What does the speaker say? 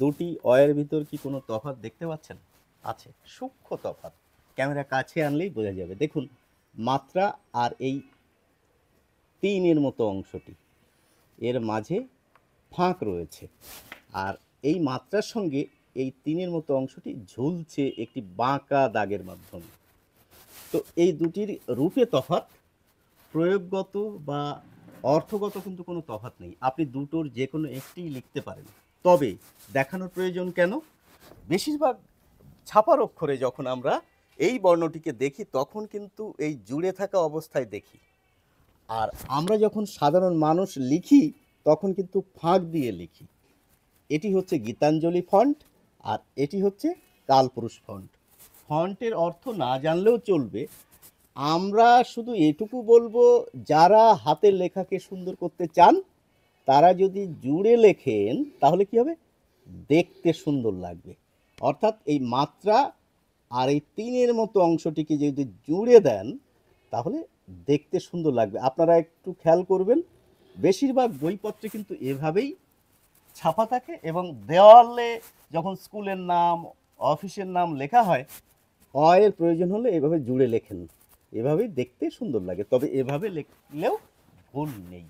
দুটি অয়ের ভিতর কি কোনো তফাৎ দেখতে পাচ্ছেন? আছে, সূক্ষ্ম তফাৎ। ক্যামেরা কাছে আনলেই বোঝা যাবে। দেখুন, মাত্রা আর এই ৩ এর মতো অংশটি, এর মাঝে ফাঁক রয়েছে। আর এই মাত্রার সঙ্গে এই ৩ এর মতো অংশটি ঝুলছে একটি বাঁকা দাগের মাধ্যমে। তো এই দুটির রূপে তফাৎ, প্রয়োগগত বা অর্থগত কিন্তু কোনো তফাৎ নেই। আপনি দুটোর যে কোনো একটিই লিখতে পারেন। তবে দেখানোর প্রয়োজন কেন? বেশিরভাগ ছাপার অক্ষরে যখন আমরা এই বর্ণটিকে দেখি তখন কিন্তু এই জুড়ে থাকা অবস্থায় দেখি। আর আমরা যখন সাধারণ মানুষ লিখি তখন কিন্তু ফাঁক দিয়ে লিখি। এটি হচ্ছে গীতাঞ্জলি ফন্ট আর এটি হচ্ছে কালপুরুষ ফন্ট। ফন্টের অর্থ না জানলেও চলবে। আমরা শুধু এটুকু বলবো, যারা হাতের লেখাকে সুন্দর করতে চান তারা যদি জুড়ে লেখেন তাহলে কি হবে? দেখতে সুন্দর লাগবে। অর্থাৎ এই মাত্রা আর এই ৩ এর মতো অংশটিকে যদি জুড়ে দেন তাহলে দেখতে সুন্দর লাগবে। আপনারা একটু খেয়াল করবেন, বেশিরভাগ বইপত্রে কিন্তু এভাবেই ছাপা থাকে এবং দেওয়ালে যখন স্কুলের নাম, অফিসের নাম লেখা হয়, এর প্রয়োজন হলে এভাবে জুড়ে লেখেন। এভাবেই দেখতে সুন্দর লাগে। তবে এভাবে লিখলেও ভুল নেই।